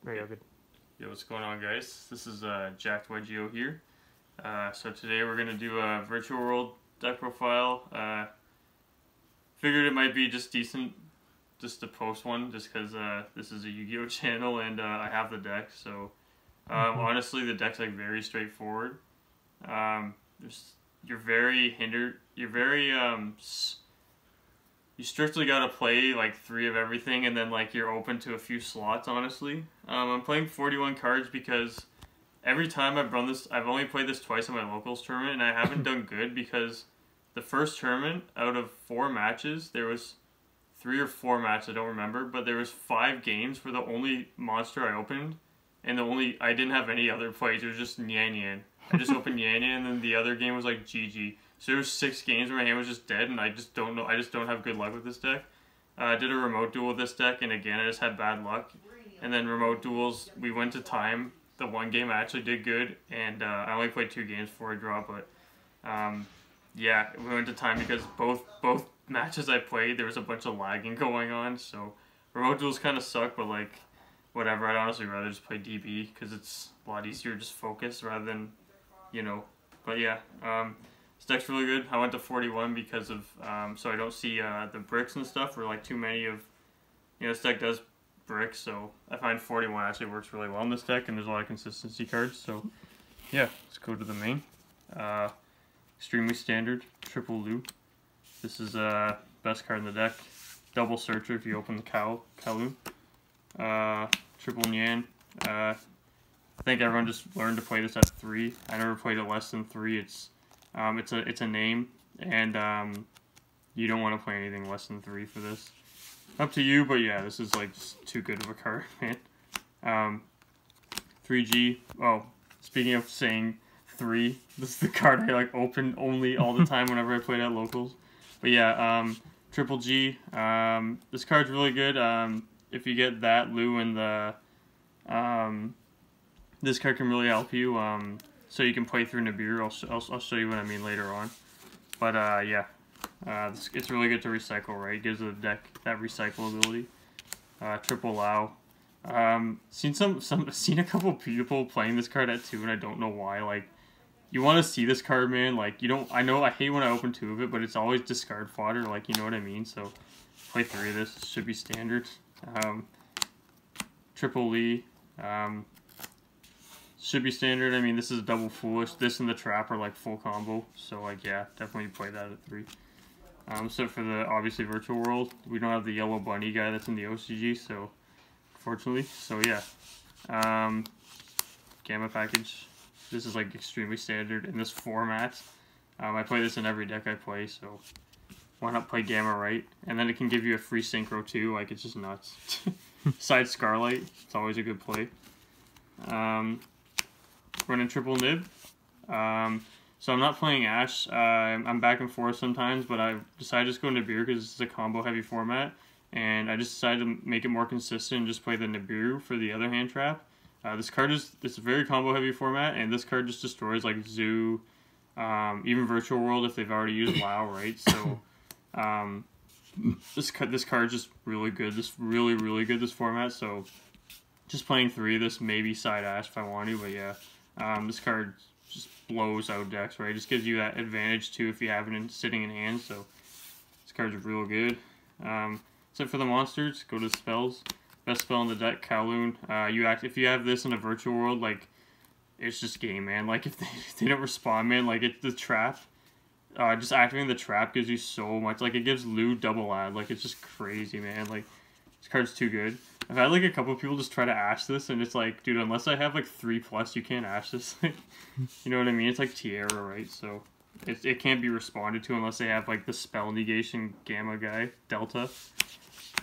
There you go, good. Yo, what's going on, guys? This is Jacked yugioh here. So today we're going to do a virtual world deck profile. Figured it might be just decent just to post one just because this is a Yu-Gi-Oh channel and I have the deck. So honestly, the deck's like very straightforward. You're very hindered. You strictly gotta play like 3 of everything, and then like you're open to a few slots. Honestly, I'm playing 41 cards because every time I've run this, I've only played this twice in my locals tournament, and I haven't done good because the first tournament out of 4 matches, there was 3 or 4 matches, I don't remember, but there was 5 games where the only monster I opened, and I didn't have any other plays. It was just Nyan Nyan. I just opened Nyan Nyan, and then the other game was like GG. So there was 6 games where my hand was just dead, and I just don't know. I just don't have good luck with this deck. I did a remote duel with this deck, and again, I just had bad luck. And then remote duels, we went to time. The one game I actually did good, and I only played 2 games before I draw. But yeah, we went to time because both matches I played, there was a bunch of lagging going on. So remote duels kind of suck, but like whatever. I'd honestly rather just play DB because it's a lot easier to just focus rather than, you know. But yeah. This deck's really good. I went to 41 because of, so I don't see the bricks and stuff, or like too many of, this deck does bricks, so I find 41 actually works really well in this deck, and there's a lot of consistency cards, so yeah, let's go to the main. Extremely standard, triple Lu. This is best card in the deck. Double Searcher if you open the Kowloon. Triple Nyan. I think everyone just learned to play this at 3. I never played it less than 3. It's a name, and you don't want to play anything less than 3 for this. Up to you, but yeah, this is like just too good of a card, man. 3G. Oh, speaking of saying 3, this is the card I like open only all the time whenever I played at locals. But yeah, Triple G. This card's really good. If you get that Lu and the this card can really help you. So you can play through Nibiru. I'll show you what I mean later on. But yeah, it's really good to recycle, right? It gives the deck that recycle ability. Triple Lao. Seen a couple people playing this card at 2, and I don't know why. Like, you want to see this card, man. Like, you don't. I know I hate when I open 2 of it, but it's always discard fodder. Like, you know what I mean. So play 3 of this. It should be standard. Triple Lee. Should be standard. I mean, this is a double foolish. This and the trap are like full combo. So like, yeah, definitely play that at 3. So for the obviously virtual world, we don't have the yellow bunny guy that's in the OCG. So unfortunately, so yeah. Gamma package. This is like extremely standard in this format. I play this in every deck I play. So why not play Gamma right? And then it can give you a free synchro too. Like, it's just nuts. Side Scarlight. It's always a good play. Running triple nib. So I'm not playing Ash. I'm back and forth sometimes, but I decided to just go Nibiru because this is a combo heavy format, and I just decided to make it more consistent and just play the Nibiru for the other hand trap. This card it's a very combo heavy format, and this card just destroys like Zoo, even Virtual World if they've already used Lao, right? So this card's just really good. This really good, this format. So just playing 3 of this, maybe side Ash if I want to, but yeah. This card just blows out decks, right? Just gives you that advantage too if you have it sitting in hand, so this card's real good. Except for the monsters, go to spells. Best spell in the deck, Kowloon. If you have this in a virtual world, like, it's just game, man. Like, if they don't respond, man, like, it's the trap. Just activating the trap gives you so much. Like, it gives Lu double add. Like, it's just crazy, man. Like, this card's too good. I've had like a couple of people just try to Ash this, and it's like, dude, unless I have like 3+, you can't Ash this. You know what I mean? It's like Tierra, right? So it can't be responded to unless they have like the spell negation Gamma guy, Delta.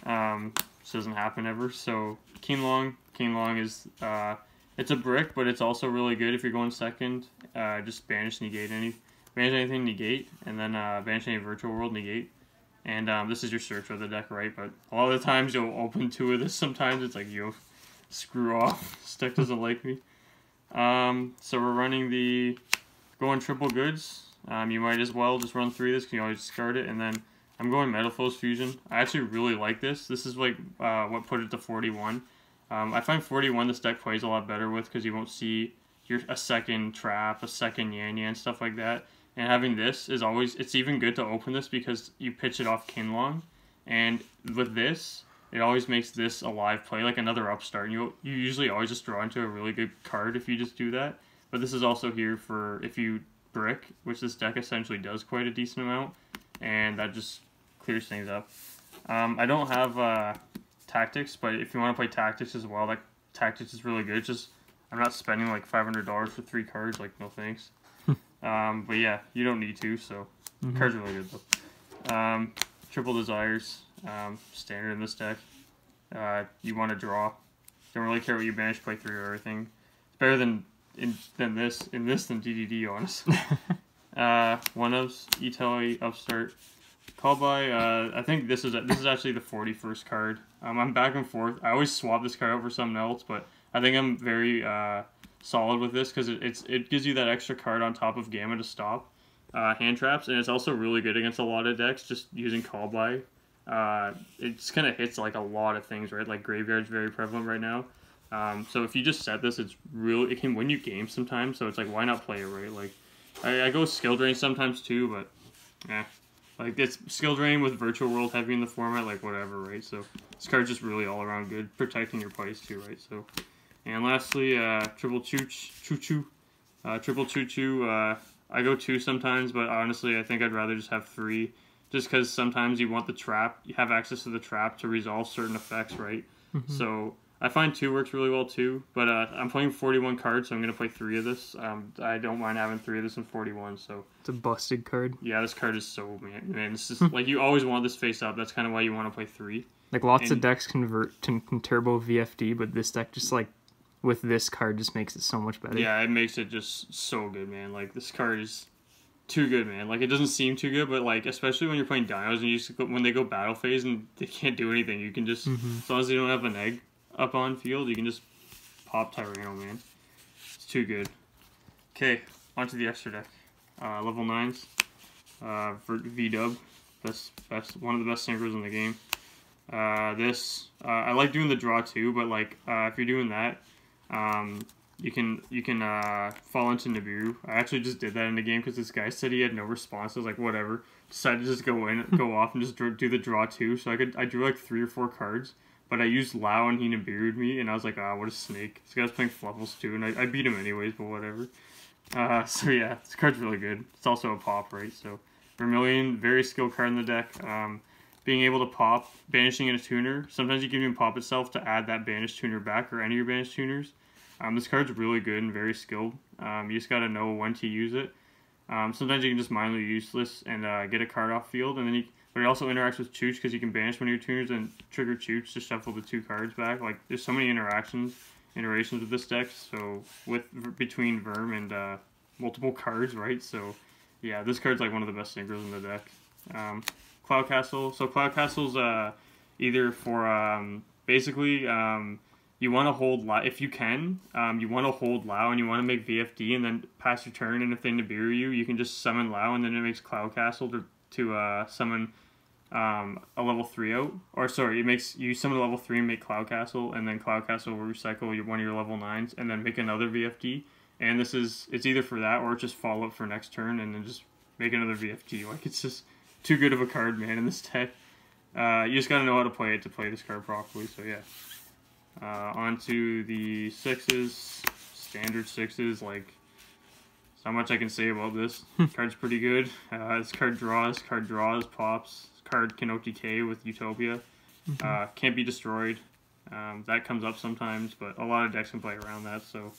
This doesn't happen ever. So King Long is it's a brick, but it's also really good if you're going second. Just banish anything negate, and then banish any virtual world negate. And this is your search of the deck, right? But a lot of the times you'll open 2 of this. Sometimes it's like, yo, screw off. This deck doesn't like me. So we're running going triple goods. You might as well just run 3 of this. You can always discard it. And then I'm going Metal Foes Fusion. I actually really like this. This is like what put it to 41. I find 41 this deck plays a lot better with because you won't see a second trap, a second Yan Yan, stuff like that. And having this is always, it's even good to open this because you pitch it off Kinlong. And with this, it always makes this a live play, like another upstart. You usually always just draw into a really good card if you just do that. But this is also here for if you brick, which this deck essentially does quite a decent amount. And that just clears things up. I don't have Tactics, but if you want to play Tactics as well, like Tactics is really good. Just I'm not spending like $500 for 3 cards, like no thanks. But yeah, you don't need to, so cards are really good though. Triple Desires, standard in this deck. You want to draw. Don't really care what you banish, play 3 or everything. It's better than this than DDD, honestly. One ofs, Italy, Upstart. Call by, I think this is actually the 41st card. I'm back and forth. I always swap this card out for something else, but I think I'm very solid with this because it gives you that extra card on top of Gamma to stop hand traps, and it's also really good against a lot of decks just using Call by. It just kind of hits like a lot of things, right? Like Graveyard's very prevalent right now. So if you just set this, it can win you games sometimes, so it's like, why not play it, right? Like, I go Skill Drain sometimes too, but yeah. Like, it's Skill Drain with Virtual World heavy in the format, like, whatever, right? So, this card's just really all around good, protecting your place too, right? So, and lastly, Triple Choo-Choo. Triple Choo-Choo, I go 2 sometimes, but honestly, I think I'd rather just have 3, just because sometimes you want the trap, you have access to the trap to resolve certain effects, right? So, I find 2 works really well too, but I'm playing 41 cards, so I'm going to play 3 of this. I don't mind having 3 of this in 41, so... It's a busted card. Yeah, this card is so... Man, it's just, like, you always want this face up. That's kind of why you want to play 3. Like, lots of decks can turbo VFD, but this deck just, like, with this card just makes it so much better. Yeah, it makes it just so good, man. Like, this card is too good, man. Like, it doesn't seem too good, but, like, especially when you're playing Dinos and when they go battle phase and they can't do anything, you can just... As long as they don't have an egg up on field, you can just pop Tyranno, man. It's too good. Okay, onto the extra deck. Level 9s. V-Dub. Best, one of the best synchros in the game. I like doing the draw too, but like, if you're doing that, you can fall into Nibiru. I actually just did that in the game because this guy said he had no response. I was like, whatever. Decided to just go off and just do the draw too. So I drew like 3 or 4 cards. But I used Lao and he Nibiru'd me, and I was like, what a snake. This guy's playing Fluffles too, and I beat him anyways, but whatever. So yeah, this card's really good. It's also a pop, right? So, Vermilion, very skilled card in the deck. Being able to pop, banishing in a tuner. Sometimes you can even pop itself to add that banished tuner back, or any of your banished tuners. This card's really good and very skilled. You just gotta know when to use it. Sometimes you can just mindlessly use this and get a card off field, and then but it also interacts with Chooch because you can banish one of your tuners and trigger Chooch to shuffle the 2 cards back. Like, there's so many iterations with this deck. So between Verm and multiple cards, right? So yeah, this card's like one of the best synchros in the deck. Cloud Castle. So Cloud Castle's either for basically you want to hold if you can, you want to hold Lao and you want to make VFD and then pass your turn, and if they Nibiru you can just summon Lao, and then it makes Cloud Castle to summon a level 3 out, or sorry, it makes you summon a level 3 and make Cloud Castle, and then Cloud Castle will recycle one of your level 9s and then make another VFD. And it's either for that or just follow up for next turn and then just make another VFD. Like, it's just too good of a card, man, in this deck. You just gotta know how to play it to play this card properly. So yeah, on to the 6s, standard 6s. Like, there's not much I can say about this. Card's pretty good. This card draws, pops. This card can OTK with Utopia. Can't be destroyed. That comes up sometimes, but a lot of decks can play around that, so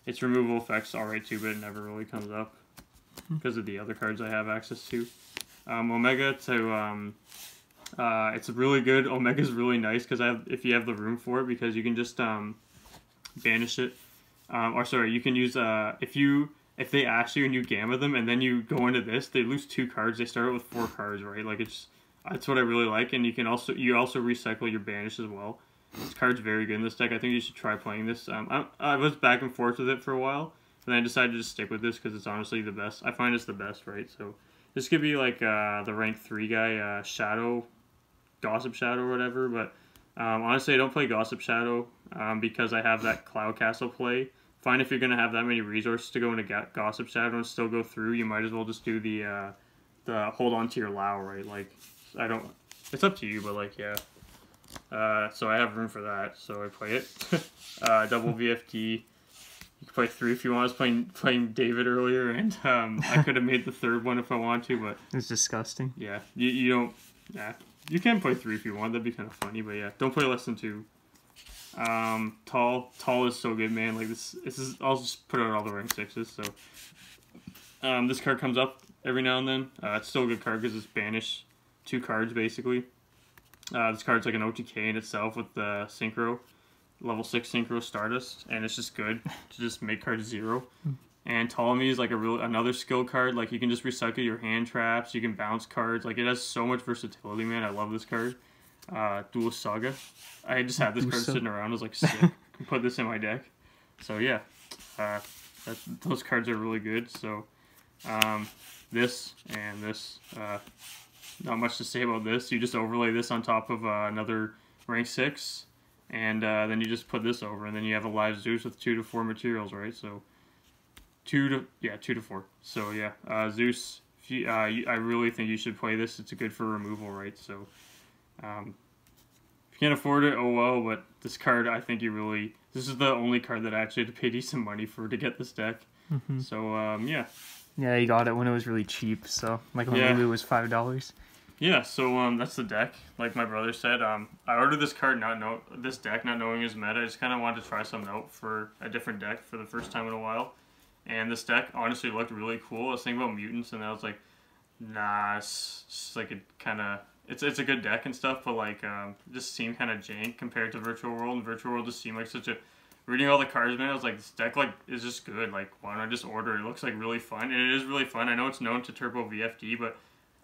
its removal effect's alright too, but it never really comes up because of the other cards I have access to. Omega to it's really good. Omega's really nice because if you have the room for it, because you can just banish it. Or sorry, you can use if they ask you and you gamma them and then you go into this, they lose 2 cards. They start out with 4 cards, right? Like, that's what I really like. And you also recycle your banish as well. This card's very good in this deck. I think you should try playing this. I was back and forth with it for a while, and then I decided to just stick with this because it's honestly the best. I find it's the best, right? So this could be like the rank 3 guy, Shadow, Gossip Shadow or whatever, but Honestly, I don't play Gossip Shadow because I have that Cloud Castle play. Fine, if you're gonna have that many resources to go into Gossip Shadow and still go through, you might as well just do the hold on to your Lao, right? Like, I don't. It's up to you, but like, yeah. So I have room for that, so I play it. Double VFD. You can play 3 if you want. I was playing David earlier, and I could have made the 3rd one if I want to, but It's disgusting. yeah, you don't. Yeah, you can play 3 if you want. That'd be kind of funny, but yeah, don't play less than 2. Tall is so good, man. Like this is. I'll just put out all the rank 6s. So, this card comes up every now and then. It's still a good card because it's banish 2 cards basically. This card's like an OTK in itself with the synchro, level 6 synchro Stardust, and it's just good to just make cards 0. And Ptolemy is like another skill card. Like you can just recycle your hand traps. You can bounce cards. Like it has so much versatility, man. I love this card. Dual Saga. I just had this card sitting around. I was like, sick. Can put this in my deck. So yeah, those cards are really good. So this and this. Not much to say about this. You just overlay this on top of another rank 6, and then you just put this over, and then you have a live Zeus with 2 to 4 materials, right? So 2 to 4. So yeah, Zeus. I really think you should play this. It's good for removal, right? So if you can't afford it, oh well. But this card, I think this is the only card that I actually had to pay decent money for to get this deck. Mm-hmm. So yeah. Yeah, you got it when it was really cheap. So like when maybe it was $5. Yeah, so that's the deck. Like my brother said, I ordered this card not knowing it was meta. I just kind of wanted to try something out for a different deck for the first time in a while. And this deck honestly looked really cool. I was thinking about mutants, and I was like, nah, it's just like it's a good deck and stuff, but like it just seemed kind of jank compared to Virtual World. And Virtual World just seemed like such a reading all the cards, man. I was like, this deck like is just good. Like, why don't I just order it? It looks like really fun, and it is really fun. I know it's known to Turbo VFD, but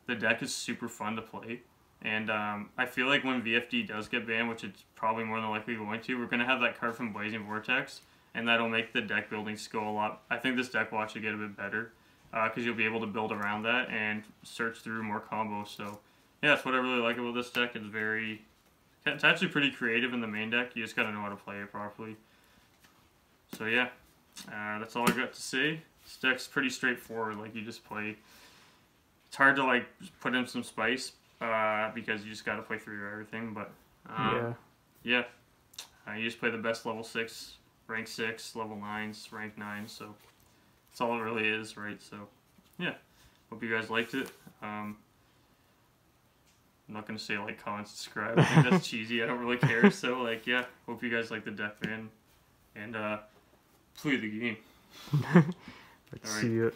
the deck is super fun to play, and I feel like when VFD does get banned, which it's probably more than likely going to, we're going to have that card from Blazing Vortex, and that'll make the deck building skill a lot. I think this deck will actually get a bit better, because you'll be able to build around that and search through more combos. So yeah, that's what I really like about this deck. It's actually pretty creative in the main deck. You just got to know how to play it properly. So yeah, that's all I got to say. This deck's pretty straightforward. Like you just play. It's hard to like put in some spice because you just got to play through everything. But yeah, you just play the best level 6, rank 6, level 9s, rank 9. So that's all it really is, right? So yeah, hope you guys liked it. I'm not gonna say like, comment, subscribe. I think that's cheesy. I don't really care. So like, yeah, hope you guys like the deck, man, and play the game. Let's see it.